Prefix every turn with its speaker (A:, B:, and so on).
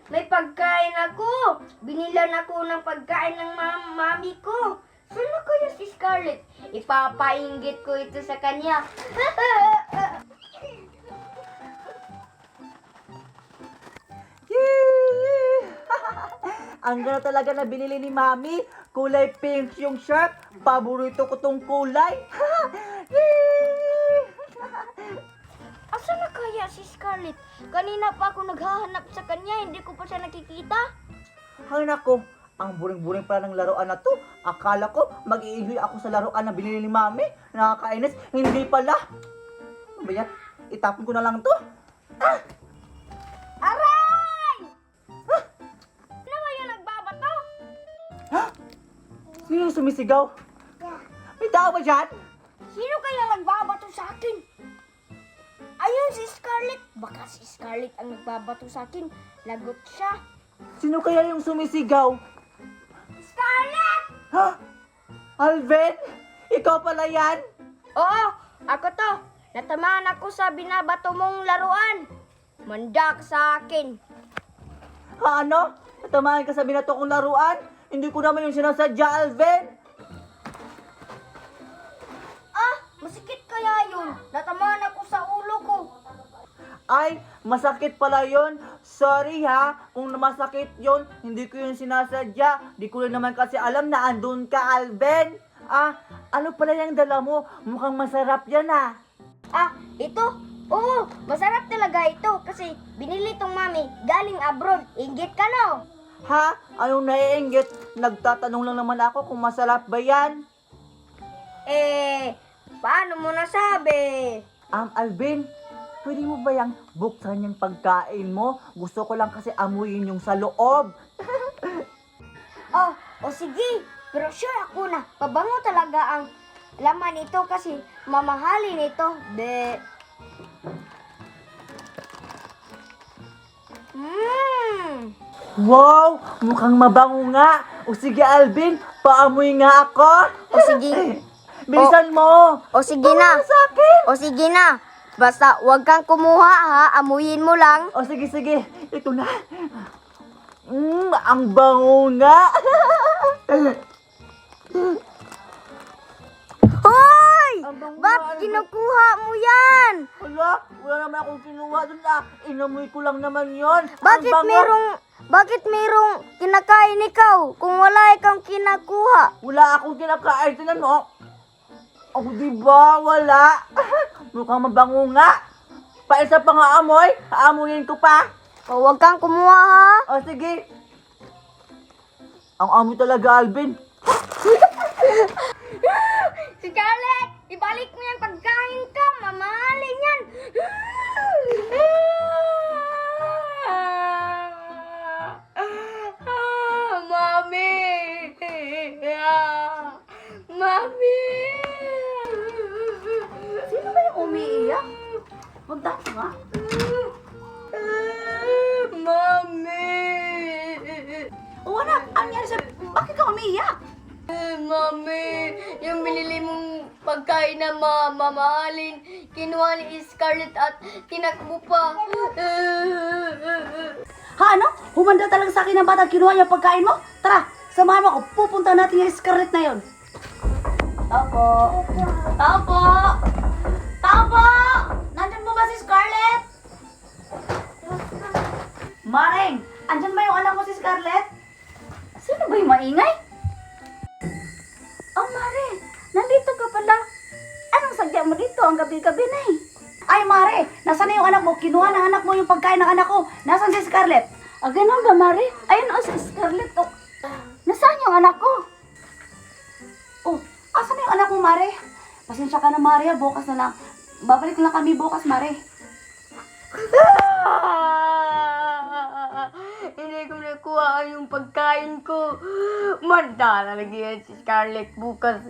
A: May pagkain ako. Binilan ako ng pagkain ng mami ko. Saan na kaya si Scarlett? Ipapainggit ko ito sa kanya.
B: Yee! Ang ganda talaga na binili ni Mami. Kulay pink yung shirt. Paborito ko tong kulay. Yee!
A: Asan na kaya si Scarlett? Kanina pa ako naghahanap sa kanya. Hindi ko pa siya nakikita.
B: Hay nako, ang buring-buring pala ng laruan na to. Akala ko mag-i-enjoy ako sa laruan na binili ni Mami. Nakakainis. Hindi pala. Ano ba yan? Itapon ko na lang to.
A: Aray! Ano ba yung nagbabato?
B: Sino yung sumisigaw? May tao ba dyan?
A: Sino kaya nagbabato sa akin? Ayun si Scarlett. Baka si Scarlett ang nagbabato sa akin. Lagot siya.
B: Sino kaya yung sumisigaw?
A: Scarlett!
B: Ha? Alvin? Ikaw pala yan?
A: Oo, ako to. Natamaan ako sa binabato mong laruan. Mandak sa akin.
B: Ha, ano? Natamaan ka sa binato kong laruan? Hindi ko naman yung sinasadya, Alvin.
A: Ah, masikit kaya yun. Natamaan ako sa ulo ko.
B: Ay, masakit pala yon. Sorry ha, kung masakit yon, hindi ko yung sinasadya. Di ko rin naman kasi alam na andun ka, Alvin. Ah, ano pala yung dala mo? Mukhang masarap yan ah.
A: Ah, ito? Oo, masarap talaga ito kasi binili tong mami galing abroad. Inggit ka no?
B: Ha? Anong naiinggit? Nagtatanong lang naman ako kung masarap ba yan.
A: Paano mo nasabi?
B: Alvin, pwede mo ba yung buksan yung pagkain mo? Gusto ko lang kasi amuyin yung sa loob.
A: O sige, pero sure ako na pabango talaga ang laman nito kasi mamahalin ito.
B: Wow! Mukhang mabango nga! O sige, Alvin, paamoy nga ako!
A: O sige.
B: Bilisan mo!
A: O sige na.
B: Sa akin!
A: O sige na. Basta wag kang kumuha ha, amuyin mo lang.
B: O sige, sige. Ito na. Ang bango nga!
A: Hoy!
B: Ang bango
A: Ba't
B: nga,
A: kinukuha mo yan?
B: Wala, wala naman akong kinuha dun ah. Inamoy ko lang naman yon.
A: Bakit merong kinakain ikaw kung wala ikang kinakuha?
B: Wala akong kinakain. Tinan mo. Oh, diba? Wala. Mukhang mabango nga. Paisa pa nga amoy. Aamuyin ko pa.
A: O wag kang kumuha ha.
B: O sige. Ang amoy talaga, Alvin.
A: Scarlett, ibalik mo yung pagkain ka. Mamahalin yan. Mami! Mami!
B: Sino ba yung umiiyak? Magdaan nga.
A: Mami!
B: O anak, ano nangyari sa... Bakit ka umiiyak?
A: Mami, yung binili mong pagkain na mamahalin, kinuha ni Scarlett at tinakbo pa.
C: Ha, ano? Humanda talaga sa akin ng bata, kinuha niya pagkain mo? Tara, samahan mo ako. Pupunta natin yung Scarlett na yon. Tao po. Tao po. Tao po. Nandyan mo ba si Scarlett? Maring, andyan ba yung anak mo si Scarlett? Sino ba yung maingay? Oh, Mare, nandito ka pala. Anong sadya mo dito? Ang gabi-gabi na eh. Ay, Mare, nasaan na yung anak mo? Kinuha ng anak mo yung pagkain ng anak ko. Nasaan si Scarlett? Ah, ganun ba, Mare? Ayun o, si Scarlett. Oh. Nasaan yung anak ko? Oh, asan na yung anak mo, Mare? Pasensya ka na, Mare. Bukas na lang. Babalik lang kami bukas, Mare.
A: Hindi ko nakuha yung pagkain ko. Manda na lagi yan si Scarlett bukas.